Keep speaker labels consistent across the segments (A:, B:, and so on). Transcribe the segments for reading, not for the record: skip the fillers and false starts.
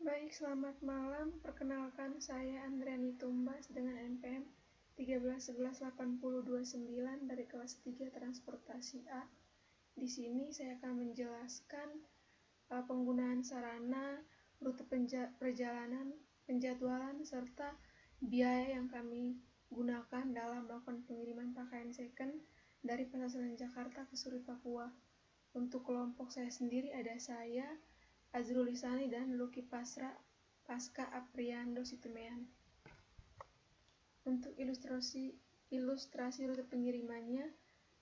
A: Baik, selamat malam. Perkenalkan, saya Andriani Tumbas dengan NPM 13118029 dari kelas 3 Transportasi A. Di sini saya akan menjelaskan penggunaan sarana, rute perjalanan, penjadwalan, serta biaya yang kami gunakan dalam melakukan pengiriman pakaian second dari Pasar Senen Jakarta ke Surui Papua. Untuk kelompok saya sendiri ada saya, Azrul Lisani, dan Lucky Pasca Apriando Situmean. Untuk ilustrasi rute pengirimannya,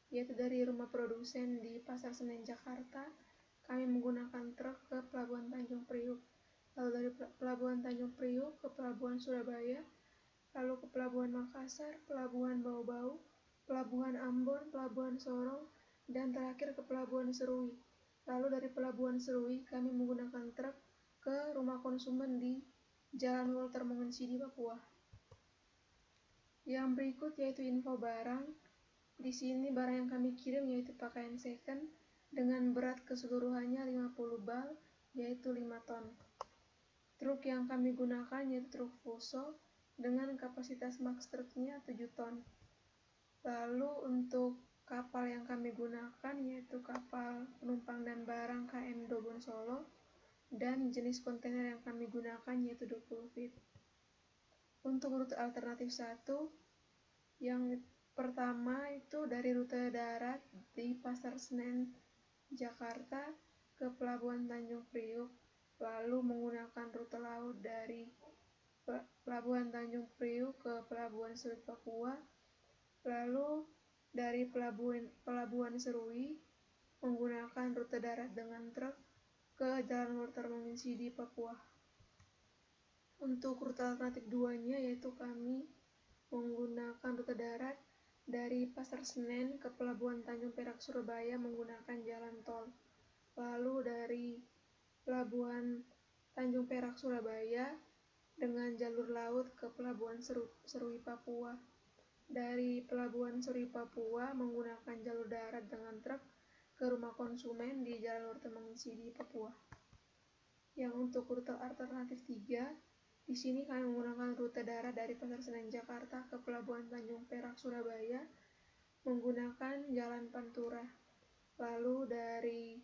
A: yaitu dari rumah produsen di Pasar Senen Jakarta, kami menggunakan truk ke Pelabuhan Tanjung Priuk, lalu dari Pelabuhan Tanjung Priuk ke Pelabuhan Surabaya, lalu ke Pelabuhan Makassar, Pelabuhan Bau-Bau, Pelabuhan Ambon, Pelabuhan Sorong, dan terakhir ke Pelabuhan Serui. Lalu dari Pelabuhan Serui kami menggunakan truk ke rumah konsumen di Jalan Walter Mongensidi, Papua. Yang berikut yaitu info barang. Di sini barang yang kami kirim yaitu pakaian second dengan berat keseluruhannya 50 bal, yaitu 5 ton. Truk yang kami gunakan yaitu truk Fuso dengan kapasitas max truknya 7 ton. Lalu untuk kapal yang kami gunakan yaitu kapal penumpang dan barang KM Dobon Solo, dan jenis kontainer yang kami gunakan yaitu 20 feet. Untuk rute alternatif 1, yang pertama itu dari rute darat di Pasar Senen Jakarta ke Pelabuhan Tanjung Priuk, lalu menggunakan rute laut dari Pelabuhan Tanjung Priuk ke Pelabuhan Serui Papua, lalu dari Pelabuhan Serui menggunakan rute darat dengan truk ke Jalan Walter Mongensidi, Papua. Untuk rute alternatif 2-nya yaitu kami menggunakan rute darat dari Pasar Senen ke Pelabuhan Tanjung Perak Surabaya menggunakan jalan tol. Lalu dari Pelabuhan Tanjung Perak Surabaya dengan jalur laut ke Pelabuhan Serui Papua. Dari Pelabuhan Serui Papua menggunakan jalur darat dengan truk ke rumah konsumen di Jalan Walter Mongensidi, Papua. Yang untuk rute alternatif 3, di sini kami menggunakan rute darat dari Pasar Senen Jakarta ke Pelabuhan Tanjung Perak Surabaya menggunakan Jalan Pantura. Lalu dari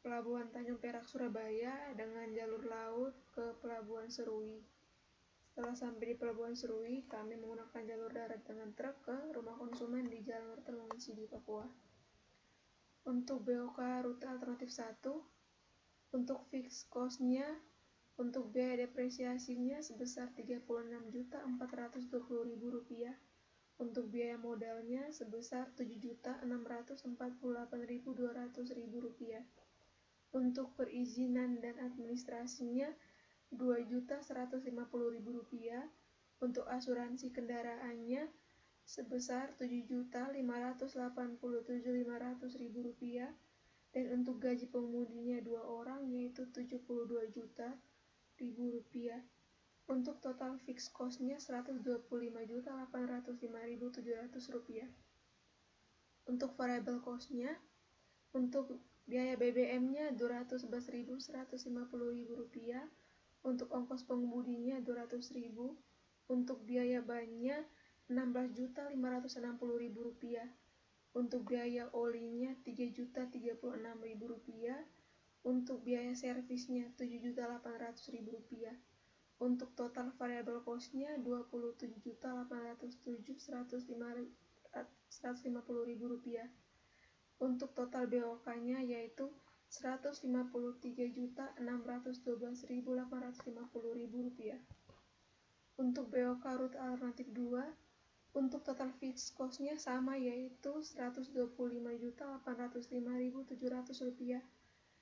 A: Pelabuhan Tanjung Perak Surabaya dengan jalur laut ke Pelabuhan Serui. Setelah sampai di Pelabuhan Serui, kami menggunakan jalur darat dengan truk ke rumah konsumen di Jalan Walter Mongensidi, Papua. Untuk BOK rute alternatif 1, untuk fixed cost-nya, untuk biaya depresiasinya sebesar Rp36.420.000, untuk biaya modalnya sebesar Rp7.648.200.000, untuk perizinan dan administrasinya Rp2.150.000, untuk asuransi kendaraannya sebesar Rp7.587.500.000, dan untuk gaji pengemudinya 2 orang yaitu Rp72.000. Untuk total fixed cost-nya Rp125.805.700. Untuk variable cost-nya, untuk biaya BBM-nya Rp211.150.000, untuk ongkos pengemudinya Rp200.000, untuk biaya bannya Rp16.560.000, untuk biaya olinya Rp3.036.000, untuk biaya servisnya Rp7.800.000. Untuk total variable cost-nya Rp27.807.150.000. Untuk total BOK-nya yaitu Rp153.612.850.000. Untuk BOK rute alternatif 2, untuk total fixed cost-nya sama yaitu Rp125.805.700.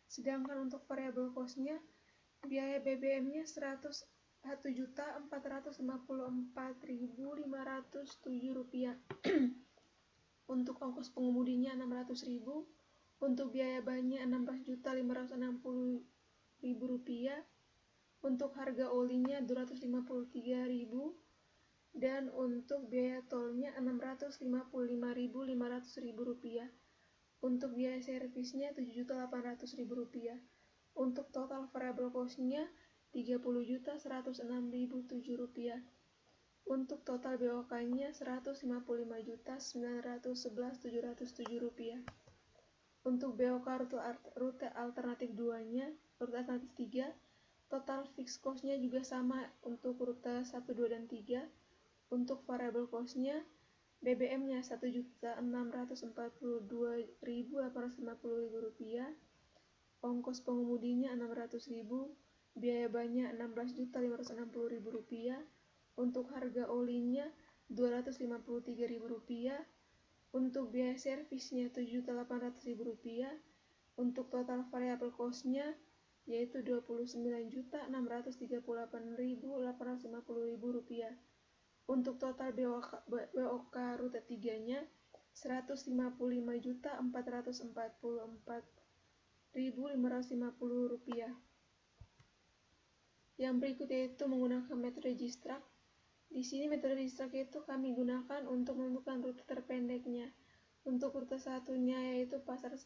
A: Sedangkan untuk variable cost-nya, biaya BBM-nya Rp104.454.507. Untuk ongkos pengemudinya Rp600.000, untuk biaya bannya Rp16.560.000, untuk harga olinya Rp253.000, dan untuk biaya tolnya Rp655.500.000. Untuk biaya servisnya Rp7.800.000. Untuk total variable cost-nya Rp30.106.007. Untuk total BOK-nya Rp155.911.707. Untuk BOK rute alternatif 2-nya, rute alternatif 3, total fixed cost-nya juga sama untuk rute 1, 2, dan 3. Untuk variable cost-nya, BBM-nya Rp1.642.850.000, ongkos pengemudinya Rp600.000, biaya banyak Rp16.560.000, untuk harga olinya Rp253.000, untuk biaya servisnya Rp7.800.000, untuk total variable cost-nya yaitu Rp29.638.850.000. Untuk total BOK rute 3-nya Rp155.444.550. Yang berikut yaitu menggunakan metode Gistrak. Di sini metode Gistrak itu kami gunakan untuk menentukan rute terpendeknya. Untuk rute satunya yaitu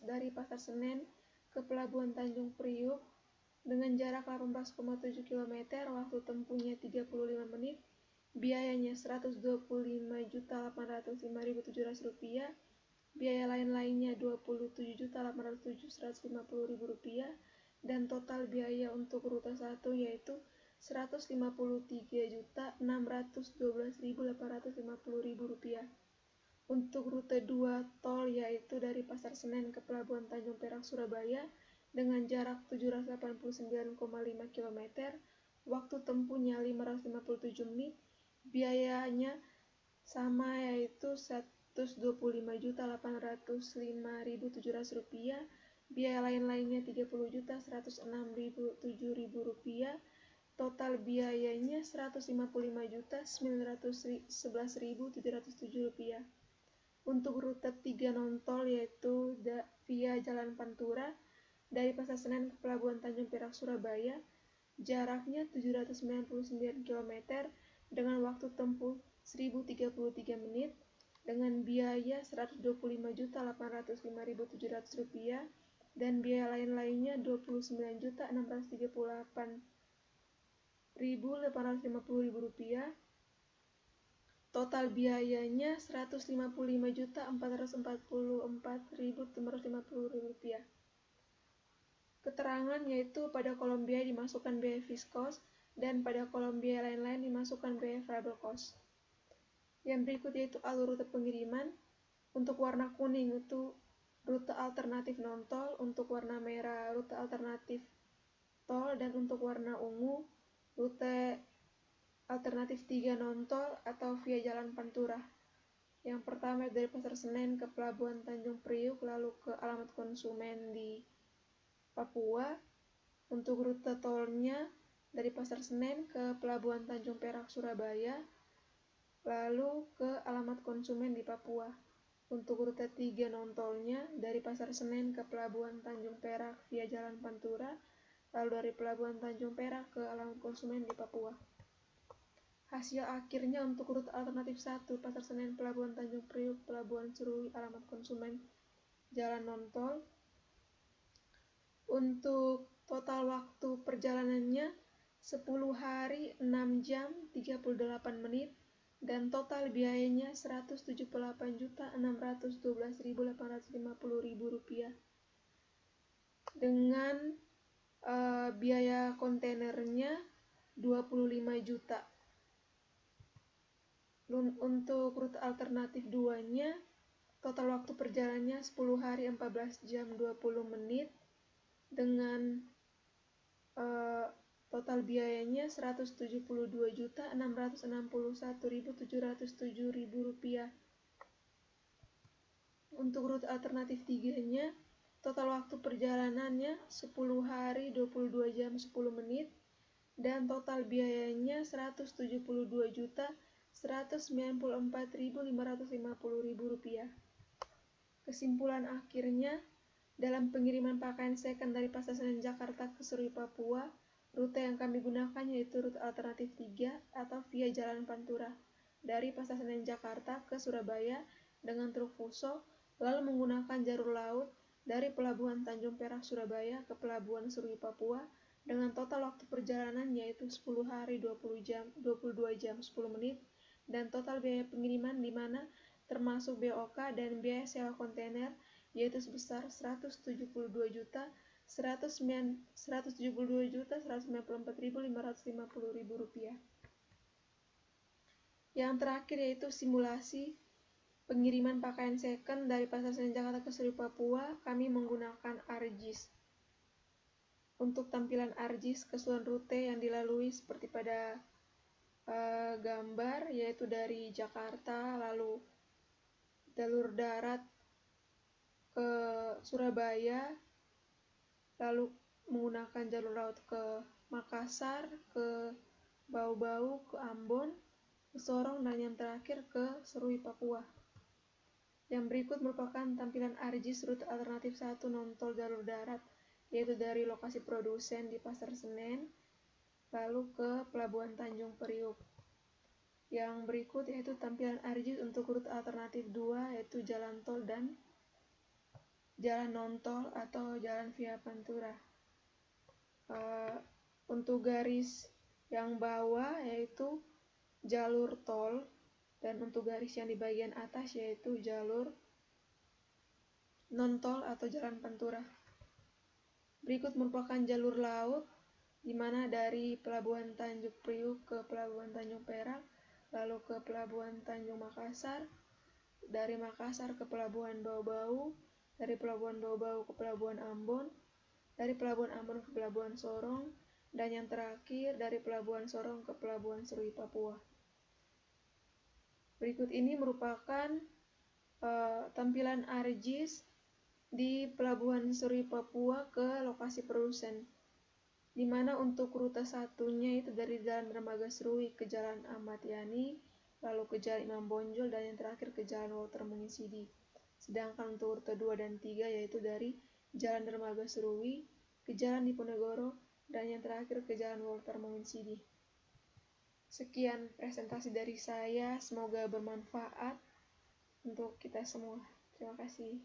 A: dari Pasar Senen ke Pelabuhan Tanjung Priuk dengan jarak 18,7 km, waktu tempuhnya 35 menit, biayanya Rp125.805.700, biaya lain-lainnya Rp27.807.150.000, dan total biaya untuk rute 1 yaitu Rp153.612.850.000. Untuk rute 2 tol yaitu dari Pasar Senen ke Pelabuhan Tanjung Perak Surabaya dengan jarak 789,5 km, waktu tempuhnya 557 menit, biayanya sama yaitu Rp125.805.700, biaya lain-lainnya Rp30.106.007, total biayanya Rp155.911.707. Untuk rute 3 non-tol yaitu via Jalan Pantura dari Pasar Senen ke Pelabuhan Tanjung Perak Surabaya, jaraknya 799 km dengan waktu tempuh 1033 menit, dengan biaya Rp125.805.700 dan biaya lain-lainnya Rp29.638.850.000. Total biayanya Rp155.444.550.000. Keterangan yaitu pada kolom biaya dimasukkan biaya fixed cost dan pada kolom biaya lain-lain dimasukkan biaya variable cost. Yang berikut yaitu alur rute pengiriman. Untuk warna kuning itu rute alternatif non-tol, untuk warna merah rute alternatif tol, dan untuk warna ungu rute alternatif 3 non-tol atau via Jalan Pantura. Yang pertama dari Pasar Senen ke Pelabuhan Tanjung Priuk lalu ke alamat konsumen di Papua. Untuk rute tolnya dari Pasar Senen ke Pelabuhan Tanjung Perak Surabaya lalu ke alamat konsumen di Papua. Untuk rute 3 non-tolnya dari Pasar Senen ke Pelabuhan Tanjung Perak via Jalan Pantura lalu dari Pelabuhan Tanjung Perak ke alamat konsumen di Papua. Hasil akhirnya untuk rute alternatif 1 Pasar Senen Pelabuhan Tanjung Priuk Pelabuhan Serui alamat konsumen jalan non-tol. Untuk total waktu perjalanannya 10 hari 6 jam 38 menit dan total biayanya Rp178.612.850.000 dengan biaya kontainernya 25 juta. Untuk rute alternatif 2-nya total waktu perjalanannya 10 hari 14 jam 20 menit dengan total biayanya Rp172.661.707.000. Untuk rute alternatif 3-nya total waktu perjalanannya 10 hari 22 jam 10 menit dan total biayanya Rp172.194.550.000. Kesimpulan akhirnya, dalam pengiriman pakaian second dari Pasar Senen Jakarta ke Serui Papua, rute yang kami gunakan yaitu rute alternatif 3 atau via Jalan Pantura dari Pasar Senen Jakarta ke Surabaya dengan truk fuso, lalu menggunakan jalur laut dari Pelabuhan Tanjung Perak Surabaya ke Pelabuhan Serui Papua dengan total waktu perjalanan yaitu 10 hari 22 jam 10 menit dan total biaya pengiriman di mana termasuk BOK dan biaya sewa kontainer yaitu sebesar Rp172.194.550. Yang terakhir yaitu simulasi pengiriman pakaian second dari Pasar Senen Jakarta ke Serui Papua. Kami menggunakan ARGIS. Untuk tampilan ARGIS keseluruhan rute yang dilalui seperti pada gambar, yaitu dari Jakarta lalu jalur darat ke Surabaya, lalu menggunakan jalur laut ke Makassar, ke Bau-Bau, ke Ambon, ke Sorong, dan yang terakhir ke Serui Papua. Yang berikut merupakan tampilan ARGIS rute alternatif 1 non-tol jalur darat, yaitu dari lokasi produsen di Pasar Senen, lalu ke Pelabuhan Tanjung Priuk. Yang berikut yaitu tampilan ARGIS untuk rute alternatif 2, yaitu jalan tol dan jalan non-tol atau jalan via Pantura. Untuk garis yang bawah yaitu jalur tol, dan untuk garis yang di bagian atas yaitu jalur non-tol atau jalan Pantura. Berikut merupakan jalur laut, di mana dari Pelabuhan Tanjung Priuk ke Pelabuhan Tanjung Perak, lalu ke Pelabuhan Tanjung Makassar, dari Makassar ke Pelabuhan Bau-Bau, dari Pelabuhan Bau-Bau ke Pelabuhan Ambon, dari Pelabuhan Ambon ke Pelabuhan Sorong, dan yang terakhir dari Pelabuhan Sorong ke Pelabuhan Serui Papua. Berikut ini merupakan tampilan ARGIS di Pelabuhan Serui Papua ke lokasi produsen, di mana untuk rute satunya itu dari Jalan Dermaga Serui ke Jalan Ahmad Yani, lalu ke Jalan Imam Bonjol, dan yang terakhir ke Jalan Walter Mengisidi. Sedangkan untuk rute 2 dan 3 yaitu dari Jalan Dermaga Serui ke Jalan Diponegoro, dan yang terakhir ke Jalan Walter Mengisidi. Sekian presentasi dari saya, semoga bermanfaat untuk kita semua. Terima kasih.